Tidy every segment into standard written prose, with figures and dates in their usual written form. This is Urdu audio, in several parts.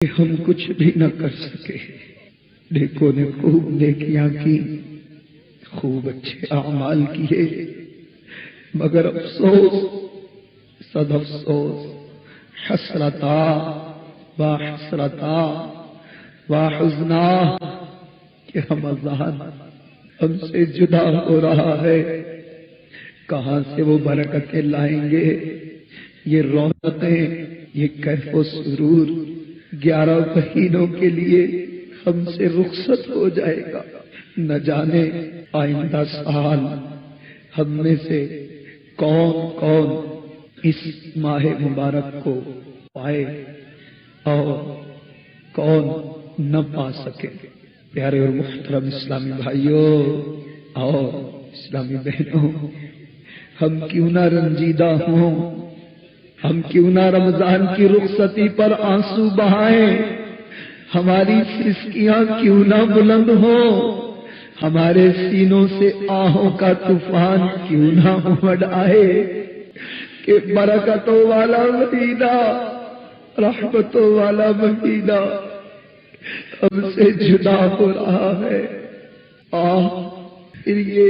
کہ ہم کچھ بھی نہ کر سکے. نیکوں نے خوب نیکیاں کی، خوب اچھے اعمال کیے، مگر افسوس، صد افسوس، حسرتا وا حسرتا وا حزنا کہ رمضان ہم سے جدا ہو رہا ہے. کہاں سے وہ برکتیں لائیں گے، یہ رونقیں، یہ کیف و سرور 11 مہینوں کے لیے ہم سے رخصت ہو جائے گا. نہ جانے آئندہ سال ہم میں سے کون کون اس ماہ مبارک کو پائے اور کون نہ پا سکے. پیارے اور محترم اسلامی بھائیوں اور اسلامی بہنوں، ہم کیوں نہ رنجیدہ ہوں، ہم کیوں نہ رمضان کی رخصتی پر آنسو بہائیں، ہماری سسکیاں کیوں نہ بلند ہوں، ہمارے سینوں سے آہوں کا طوفان کیوں نہ امڑ آئے کہ برکتوں والا مدینہ، رحمتوں والا مدینہ ہم سے جدا ہو رہا ہے. پھر یہ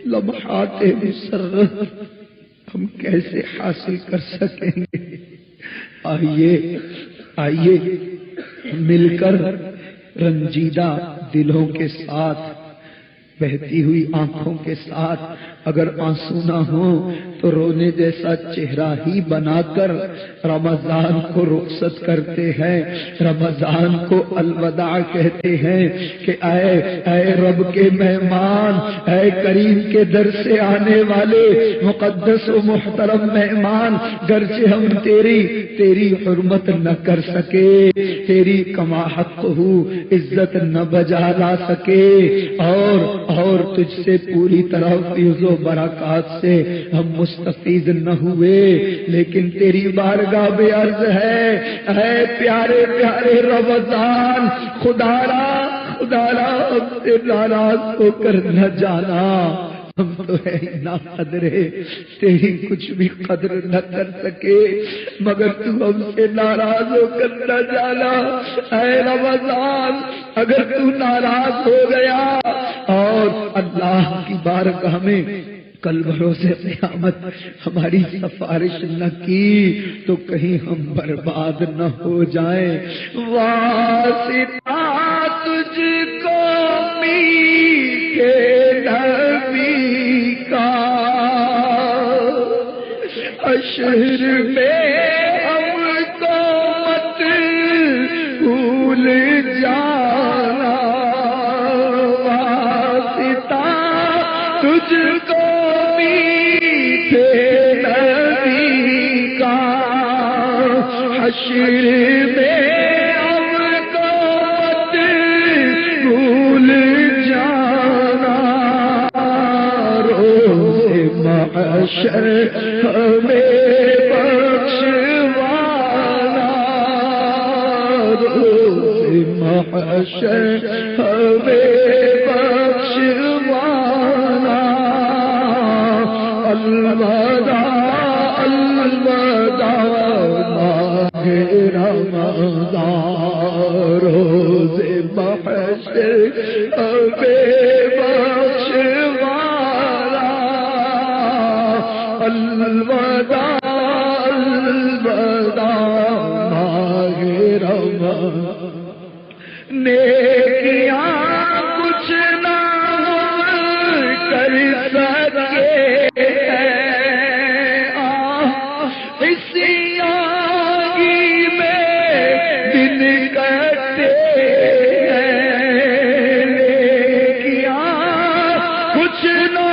لمحات مسرت ہم کیسے حاصل کر سکیں گے؟ آئیے مل کر رنجیدہ دلوں کے ساتھ، بہتی ہوئی آنکھوں کے ساتھ، اگر آنسو نہ ہوں تو رونے جیسا چہرہ ہی بنا کر رمضان کو رخصت کرتے ہیں، رمضان کو الوداع کہتے ہیں کہ اے رب کے مہمان، اے کریم کے در سے آنے والے مقدس و محترم مہمان، گرچہ ہم تیری حرمت نہ کر سکے، تیری کما حق ہو عزت نہ بجا لا سکے، اور تجھ سے پوری طرح فیض و برکات سے ہم مستفید نہ ہوئے، لیکن تیری بارگاہ بے عرض ہے، اے پیارے پیارے رمضان، خدا را ہم سے ناراض ہو کر نہ جانا. ہم تو ہے نا قدرے، تیری کچھ بھی قدر نہ کر سکے، مگر تو ہم سے ناراض ہو کر نہ جانا. اے رمضان، اگر تو ناراض ہو گیا اور اللہ کی بارگاہ میں کل بروز قیامت ہماری سفارش نہ کی تو کہیں ہم برباد نہ ہو جائیں. واسطہ تجھ کو میٹھے نبی کا، حشر میں ہم کو مت بھول جانا. واسطہ تجھ کو میٹھے نبی کا، حشر میں ہم کو مت بھول جانا. روز محشر ہمیں بخشوانا، روز محشر ہمیں بخشوانا. الوداع الوداع ماہ رمضان، روز محشر ہمیں بخشوانا. الوداع الوداع ماہ رمضان. نیکیاں کچھ نہ کر سکے اسی آگی میں دن کٹے ہیں. نیکیاں کچھ نہ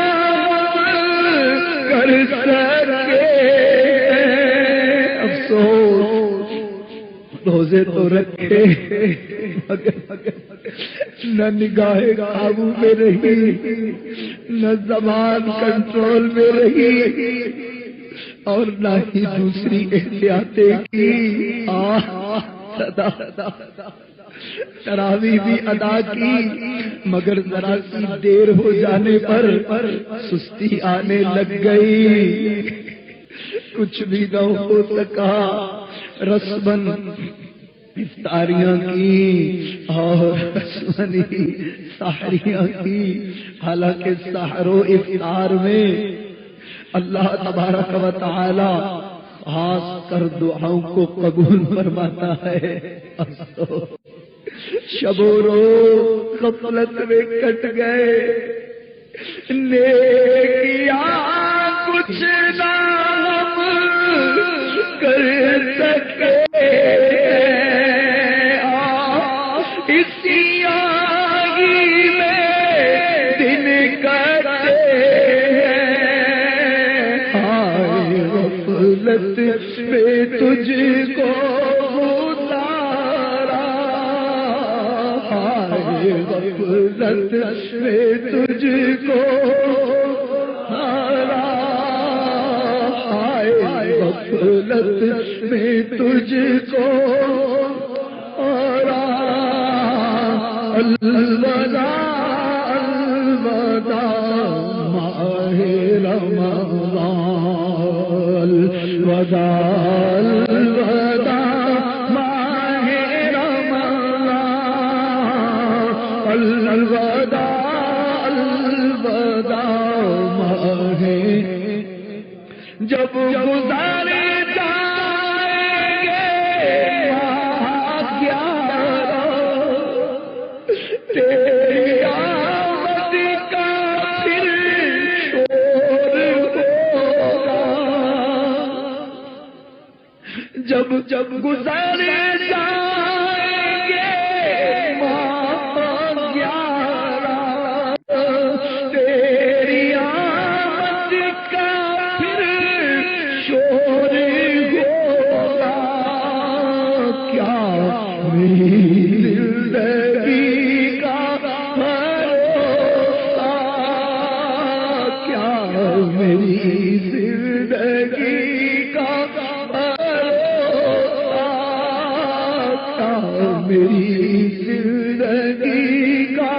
کر سکے. افسوس روزے تو رکھے نہ نگاہ قابو میں رہی، نہ زبان کنٹرول میں رہی، اور نہ ہی دوسری احتیاطیں کی. تراویح بھی ادا کی، مگر ذرا سی دیر ہو جانے پر سستی آنے لگ گئی، کچھ بھی نہ ہو سکا. رسمن افطاریاں کی اور سحریاں کی، حالانکہ سحر و افطار میں اللہ تبارک و تعالی خاص کر دعاؤں کو قبول فرماتا ہے۔ شب و روز غفلت میں کٹ گئے، نیکیاں کچھ نہ کر سکے، اسی آگی میں دن کٹے ہیں، آئے غفلت میں تجھ کو اتارا، آئے غفلت میں تجھ کو اتارا، آئے غفلت میں تجھ کو اتارا، الوداع الوداع ماہ رمضان، الوداع الوداع ماہ رمضان، الوداع الوداع ماہ، جب گزر جائیں گے ماہ 11 تیری آمد کا پھر شور ہوگا، جب جب گزر جائیں گے ماہ 11 تیری آمد کا پھر شور ہوگا، کیا میری زندگی کا بھروسہ، کیا میری زندگی کا بھروسہ، کیا میری زندگی کا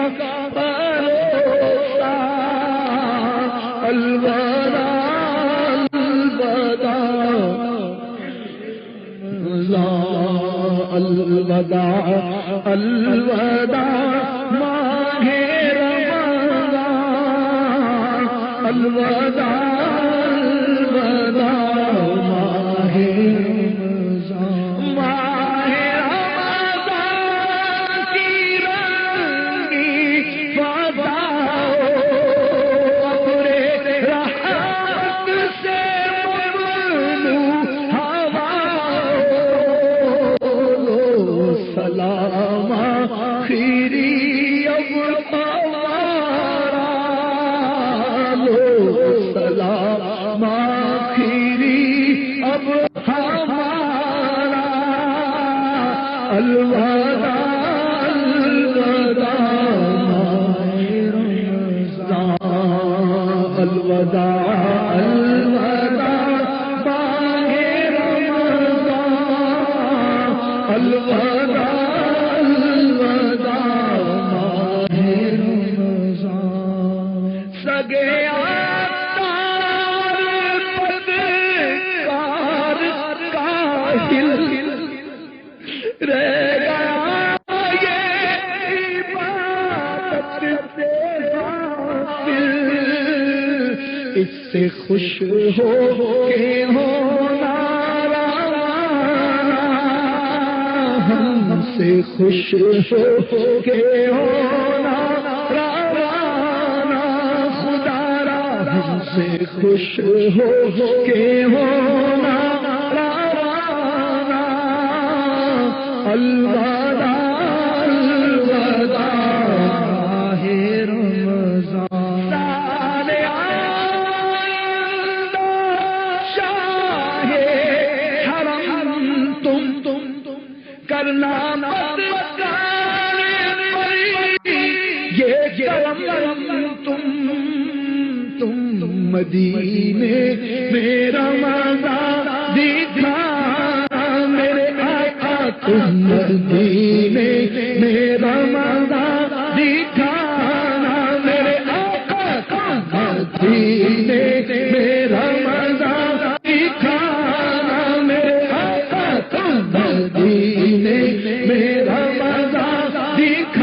بھروسہ، الوداع الوداع الوداع ماہ رمضان، الوداع الوداع ماہ رمضان، ماہ رمضان کی رنگی فضا اپنے رحمت سے مملو ہوا، سلام آخری اب ہمارا، لو سلام آخری اب ہمارا، الوداع الوداع ماہ رمضان، الوداع الوداع ماہ رمضان، الوداع سگے آتار پدکار کاہل رہ گیا یہ عبادت سے غافل، اس سے خوش ہو کے ہونا روانہ، ہم سے خوش ہو کے ہونا سے خوش ہو کے ہونا روانہ، الوداع الوداع ماہ رمضان، سال آئندہ شاہ حرم تم کرنا مکان پر یہ کرم تم مدینے میں رمضان دکھانا، میرے آقا تم مدینے میں رمضان دکھانا، میرے آقا تم مدینے میں رمضان دکھانا، میرے آقا تم مدینے دیکھا